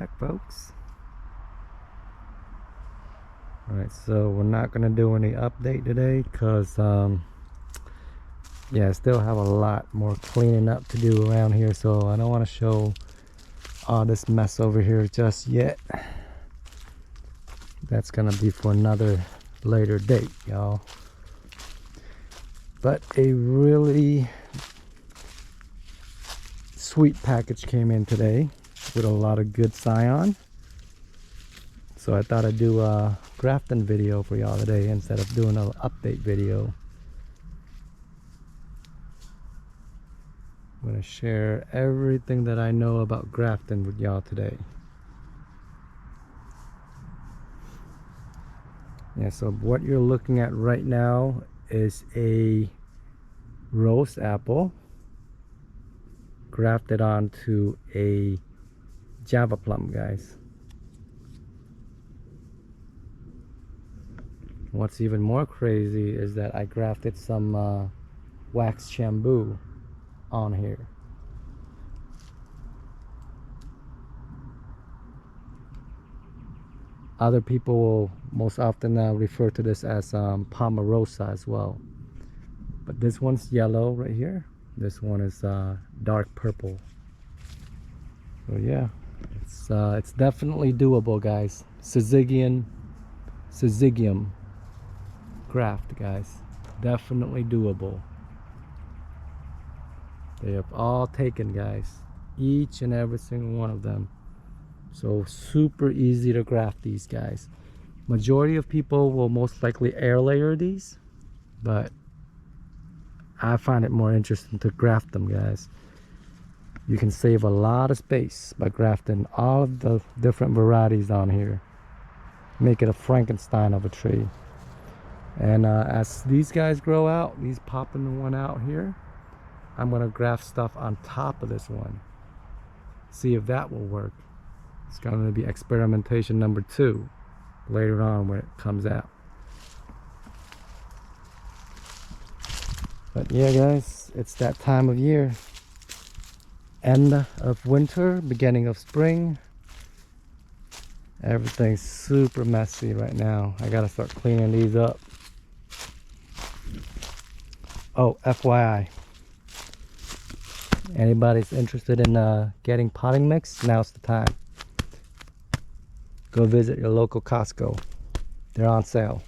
back, folks. Alright, so we're not gonna do any update today because yeah, I still have a lot more cleaning up to do around here, so I don't want to show all this mess over here just yet. That's gonna be for another later date, y'all. But a really sweet package came in today with a lot of good Scion. So I thought I'd do a grafting video for y'all today instead of doing an update video. I'm gonna share everything that I know about grafting with y'all today. Yeah, so what you're looking at right now is a roast apple grafted onto a Java plum, guys. What's even more crazy is that I grafted some wax bamboo on here. Other people will most often refer to this as Pomarosa as well, but this one's yellow right here. This one is dark purple. So yeah, it's definitely doable, guys. Syzygium graft, guys, definitely doable. They have all taken, guys, each and every single one of them. So super easy to graft these, guys. Majority of people will most likely air layer these, but I find it more interesting to graft them, guys. You can save a lot of space by grafting all of the different varieties on here. Make it a Frankenstein of a tree. And as these guys grow out, these popping one out here, I'm gonna graft stuff on top of this one. See if that will work. It's gonna be experimentation number 2 later on when it comes out. But yeah, guys, it's that time of year. End of winter, beginning of spring. Everything's super messy right now. I gotta start cleaning these up. Oh, FYI, anybody's interested in getting potting mix, now's the time. Go visit your local Costco. They're on sale.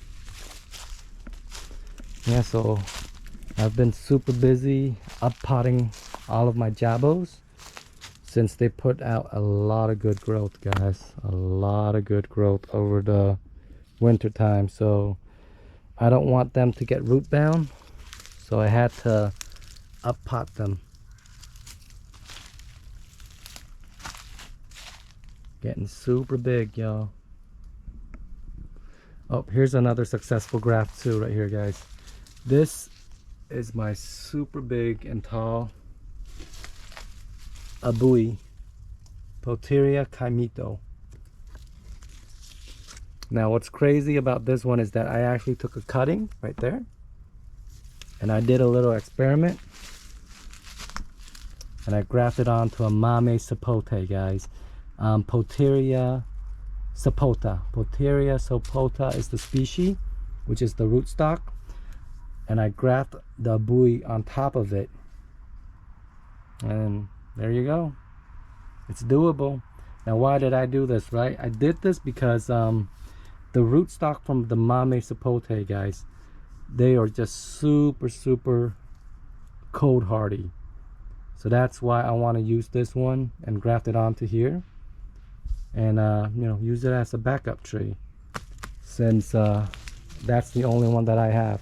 Yeah, so I've been super busy up potting all of my jabos since they put out a lot of good growth, guys. A lot of good growth over the winter time. So I don't want them to get root bound, so I had to up pot them. Getting super big, y'all. Oh, here's another successful graft too right here, guys. This is my super big and tall abui, Poteria kaimito. Now what's crazy about this one is that I actually took a cutting right there and I did a little experiment and I grafted onto a mame sapote, guys. Poteria sapota. Poteria sapota is the species, which is the rootstock, and I graft the abui on top of it, and there you go. It's doable. Now why did I do this, right? I did this because the rootstock from the mame sapote, guys, they are just super cold hardy. So that's why I want to use this one and graft it onto here, and you know, use it as a backup tree, since that's the only one that I have.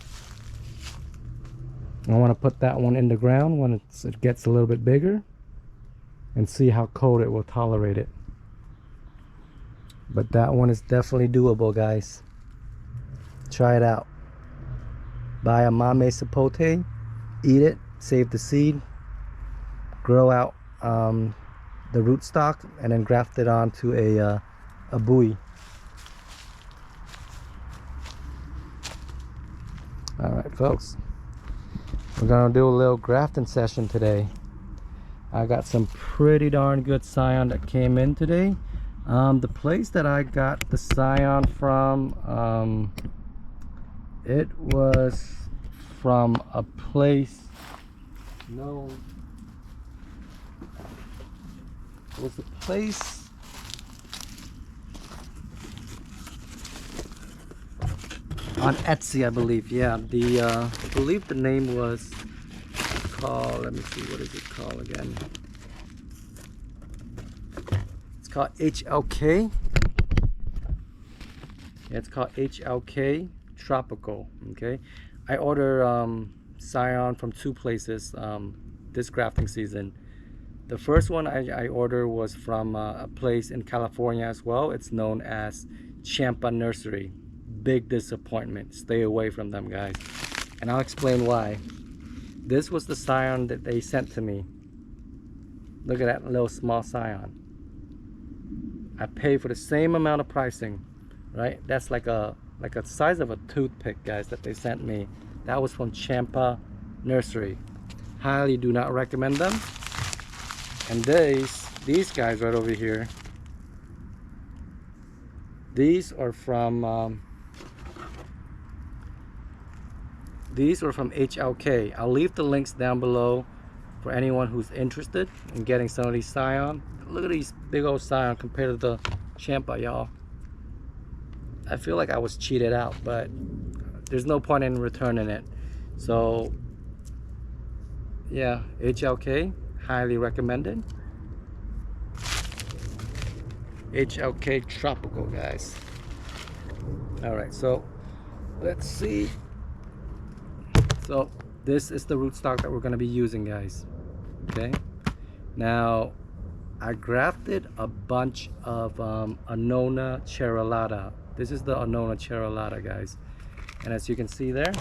I want to put that one in the ground when it gets a little bit bigger and see how cold it will tolerate it. But that one is definitely doable, guys. Try it out. Buy a mame sapote, eat it, save the seed, grow out the rootstock, and then graft it onto a abui. Alright, folks, we're gonna do a little grafting session today. I got some pretty darn good Scion that came in today. The place that I got the Scion from, it was from a place known. It was a place on Etsy, I believe. Yeah, I believe the name was called. Let me see, what is it called again? It's called HLK. Yeah, it's called HLK Tropical. Okay, I order Scion from two places this grafting season. The first one I ordered was from a place in California as well. It's known as Champa Nursery. Big disappointment. Stay away from them, guys. And I'll explain why. This was the Scion that they sent to me. Look at that little small Scion. I paid for the same amount of pricing, right? That's like a size of a toothpick, guys, that they sent me. That was from Champa Nursery. Highly do not recommend them. And these guys right over here, these are from HLK. I'll leave the links down below for anyone who's interested in getting some of these Scion. Look at these big old Scion compared to the Champa, y'all. I feel like I was cheated out, but there's no point in returning it. So yeah, HLK, highly recommended. HLK Tropical, guys. All right, so let's see. So this is the rootstock that we're going to be using, guys. Okay, now I grafted a bunch of Annona Cerulata. This is the Annona Cerulata, guys, and as you can see there,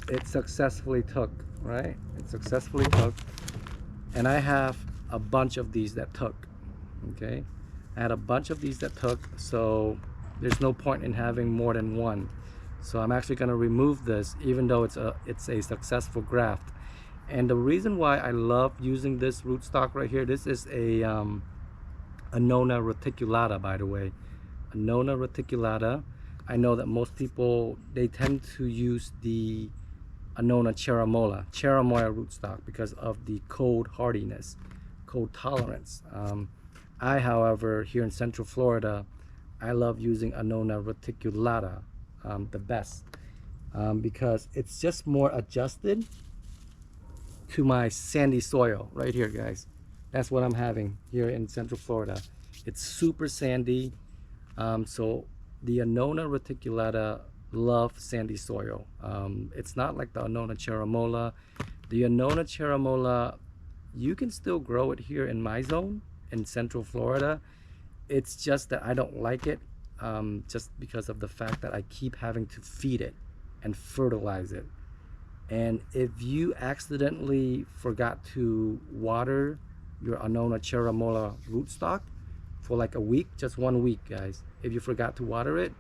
it successfully took, right? It successfully took, and I have a bunch of these that took. Okay, I had a bunch of these that took, so there's no point in having more than one. So I'm actually going to remove this, even though it's a successful graft. And the reason why I love using this rootstock right here, this is a Annona reticulata, by the way. Annona reticulata. I know that most people, they tend to use the Annona Atemoya rootstock because of the cold hardiness, cold tolerance. I, however, here in Central Florida, I love using Annona reticulata the best because it's just more adjusted to my sandy soil right here, guys. That's what I'm having here in Central Florida. It's super sandy, so the Annona reticulata love sandy soil. It's not like the Annona Atemoya. The Annona Atemoya, you can still grow it here in my zone in Central Florida. It's just that I don't like it just because of the fact that I keep having to feed it and fertilize it. And if you accidentally forgot to water your Annona Atemoya rootstock for like a week, just 1 week, guys, if you forgot to water it,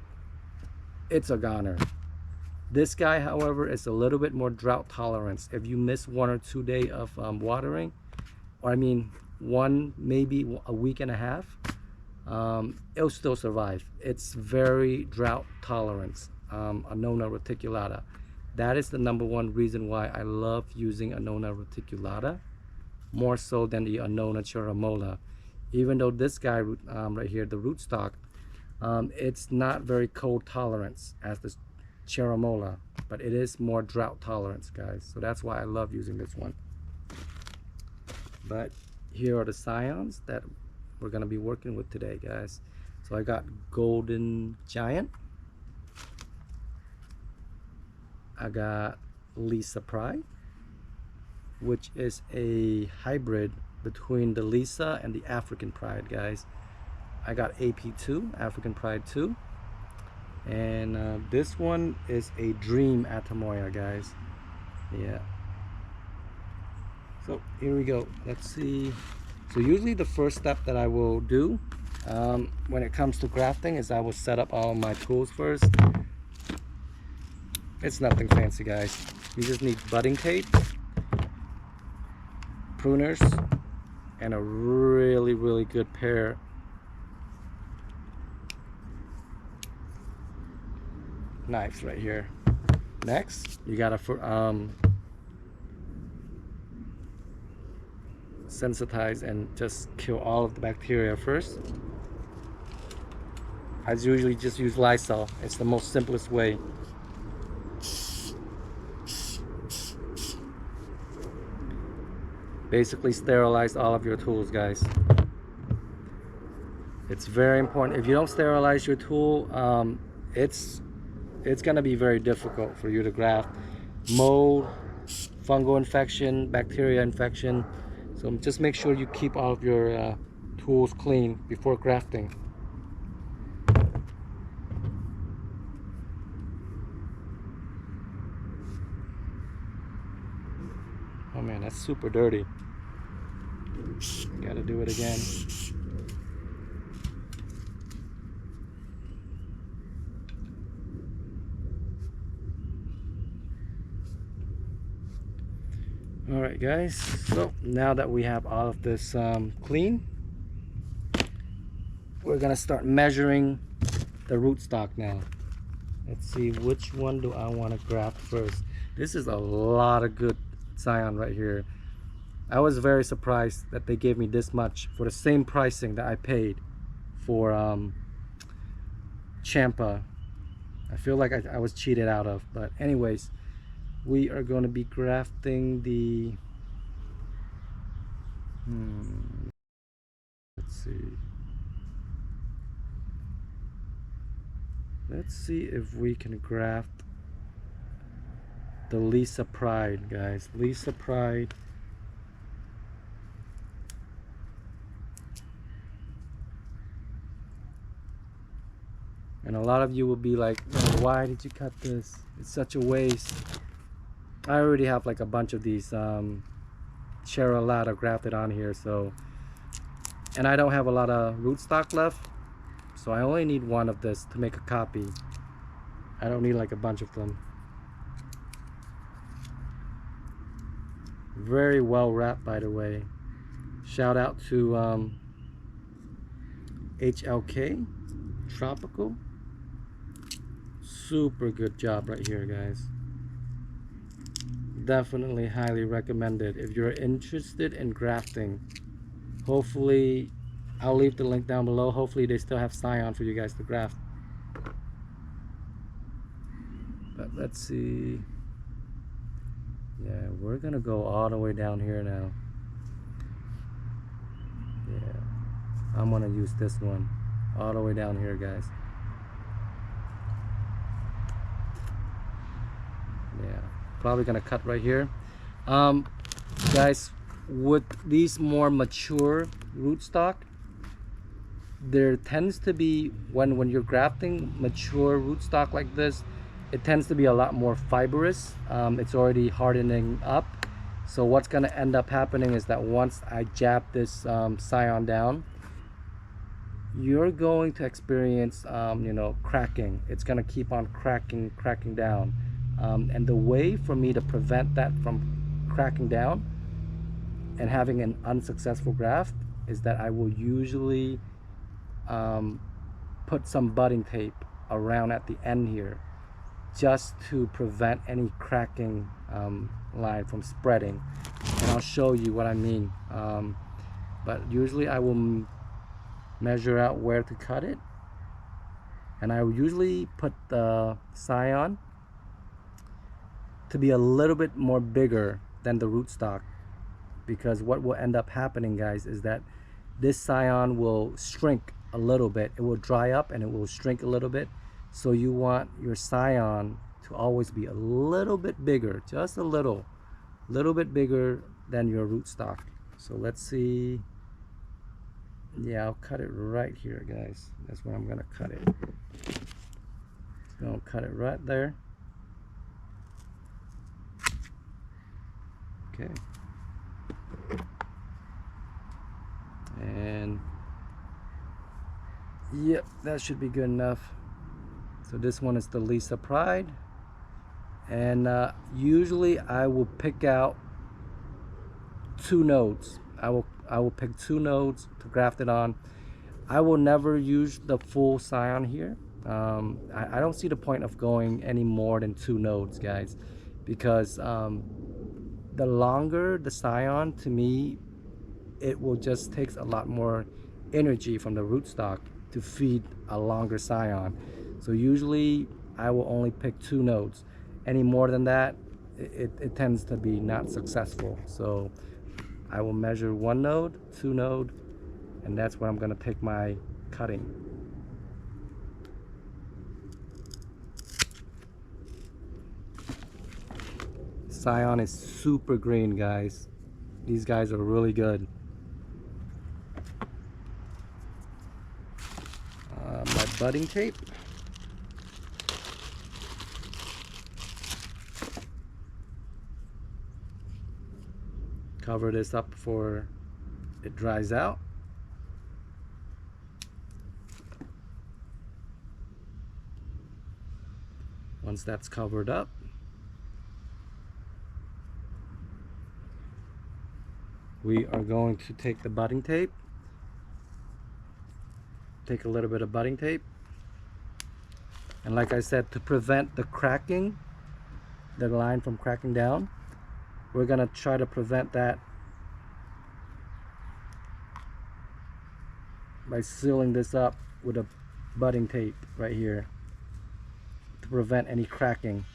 it's a goner. This guy, however, is a little bit more drought tolerance. If you miss 1 or 2 days of watering, or I mean maybe a week and a half, it'll still survive. It's very drought tolerance. Annona reticulata. That is the #1 reason why I love using Annona reticulata more so than the Annona Atemoya. Even though this guy right here, the rootstock, it's not very cold tolerance as the Atemoya, but it is more drought tolerance, guys. So that's why I love using this one. But here are the Scions that we're going to be working with today, guys. So I got Golden Giant. I got Lisa Pride, which is a hybrid between the Lisa and the African Pride, guys. I got AP2, African Pride 2. And this one is a Dream Atemoya, guys. Yeah. So here we go. Let's see. So usually the first step that I will do when it comes to grafting is I will set up all my tools first. It's nothing fancy, guys. You just need budding tape, pruners, and a really good pair knives right here. Next, you gotta sensitize and just kill all of the bacteria first. I usually just use Lysol. It's the most simplest way. Basically sterilize all of your tools, guys. It's very important. If you don't sterilize your tool, it's gonna be very difficult for you to graft. Mold, fungal infection, bacteria infection. So just make sure you keep all of your tools clean before grafting. Oh man, that's super dirty. Gotta do it again. All right, guys, so now that we have all of this clean, we're gonna start measuring the rootstock now. Let's see, which one do I want to graft first? This is a lot of good scion right here. I was very surprised that they gave me this much for the same pricing that I paid for Champa. I feel like I was cheated out of, but anyways, we are going to be grafting the let's see if we can graft the Lisa Pride, guys. Lisa Pride. And a lot of you will be like, why did you cut this? It's such a waste. I already have like a bunch of these Cherylata grafted on here, so, and I don't have a lot of rootstock left, so I only need one of this to make a copy. I don't need like a bunch of them. Very well wrapped, by the way. Shout out to HLK Tropical. Super good job right here, guys. Definitely highly recommended if you're interested in grafting. Hopefully, I'll leave the link down below. Hopefully they still have scion for you guys to graft. But let's see. Yeah, we're gonna go all the way down here now. Yeah, I'm gonna use this one all the way down here, guys. Yeah, probably gonna cut right here. Guys, with these more mature rootstock, there tends to be, when you're grafting mature rootstock like this, it tends to be a lot more fibrous. It's already hardening up. So what's gonna end up happening is that once I jab this scion down, you're going to experience you know, cracking. It's gonna keep on cracking down. And the way for me to prevent that from cracking down and having an unsuccessful graft is that I will usually put some budding tape around at the end here, just to prevent any cracking line from spreading. And I'll show you what I mean. But usually I will measure out where to cut it, and I will usually put the scion to be a little bit more bigger than the rootstock, because what will end up happening, guys, is that this scion will shrink a little bit. It will dry up and it will shrink a little bit. So you want your scion to always be a little bit bigger, just a little bit bigger than your rootstock. So let's see. Yeah, I'll cut it right here, guys. That's where I'm gonna cut it. Just gonna cut it right there. Okay. And yep, that should be good enough. So this one is the Lisa Pride, and usually I will pick out 2 nodes. I will I will pick 2 nodes to graft it on. I will never use the full scion here. I don't see the point of going any more than 2 nodes, guys, because the longer the scion, to me, it will just takes a lot more energy from the rootstock to feed a longer scion. So usually I will only pick 2 nodes. Any more than that, it tends to be not successful. So I will measure 1 node, 2 node, and that's where I'm going to take my cutting. Scion is super green, guys. These guys are really good. My budding tape. Cover this up before it dries out. Once that's covered up, we are going to take the budding tape, take a little bit of budding tape, and like I said, to prevent the cracking, the line from cracking down, we're gonna try to prevent that by sealing this up with a budding tape right here to prevent any cracking.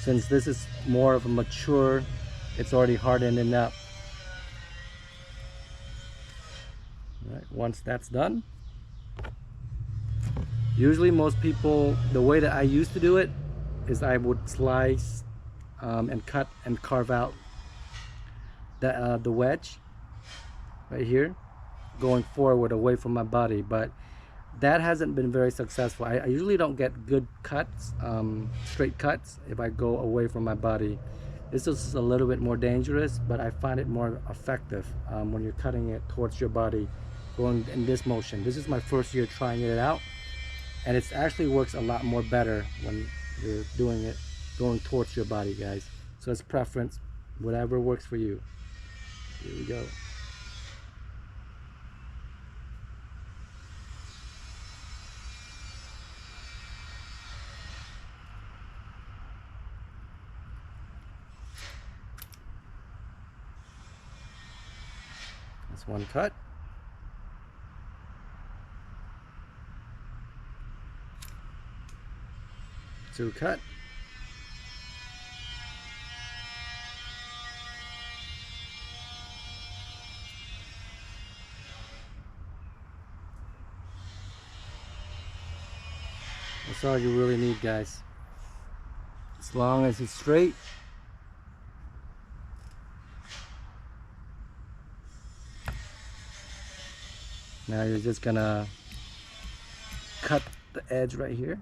Since this is more of a mature, it's already hardened enough. All right, once that's done, usually most people, the way that I used to do it is I would slice and cut and carve out the wedge right here, going forward away from my body, but that hasn't been very successful. I usually don't get good cuts, straight cuts, if I go away from my body. This is a little bit more dangerous, but I find it more effective when you're cutting it towards your body, going in this motion. This is my first year trying it out, and it actually works a lot more better when you're doing it going towards your body, guys. So it's preference, whatever works for you. Here we go. That's one cut. Two cut. That's all you really need, guys. As long as it's straight. Now you're just gonna cut the edge right here,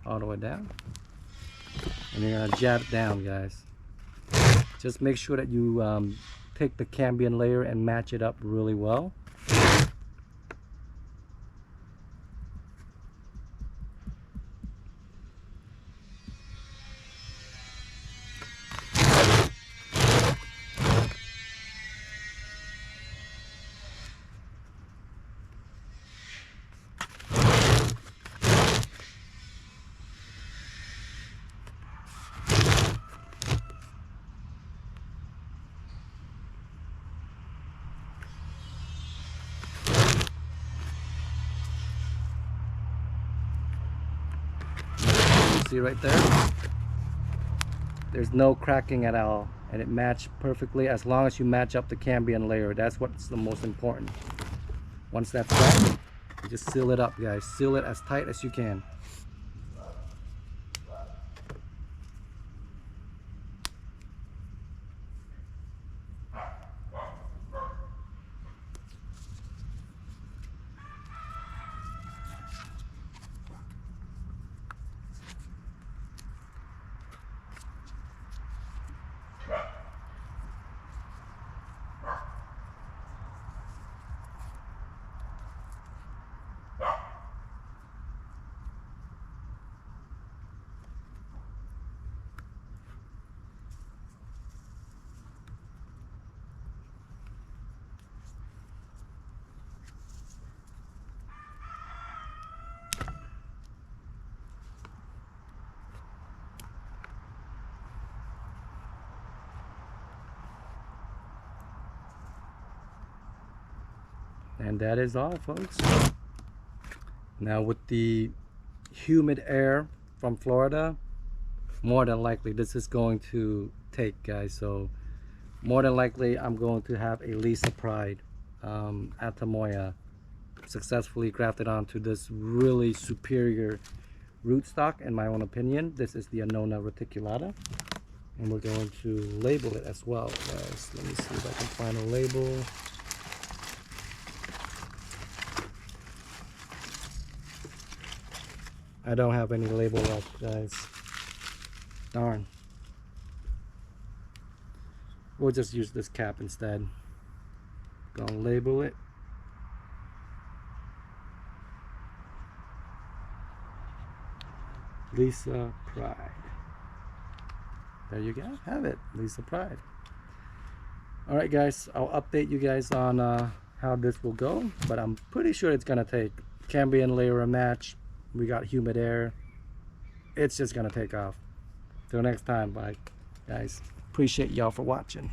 all the way down, and you're gonna jab it down, guys. Just make sure that you take the cambium layer and match it up really well. See right there, there's no cracking at all, and it matched perfectly. As long as you match up the cambium layer, that's what's the most important. Once that's done, you just seal it up, guys. Seal it as tight as you can. And that is all, folks. Now with the humid air from Florida, more than likely this is going to take, guys. So more than likely I'm going to have a Lisa Pride Atemoya successfully grafted onto this really superior rootstock, in my own opinion. This is the Annona reticulata, and we're going to label it as well, guys. Let me see if I can find a label. I don't have any label left, guys. Darn. We'll just use this cap instead. Gonna label it. Lisa Pride. There you go, have it, Lisa Pride. All right, guys, I'll update you guys on how this will go, but I'm pretty sure it's gonna take Cambrian layer a match. We got humid air. It's just gonna take off. Till next time, bye, guys. Appreciate y'all for watching.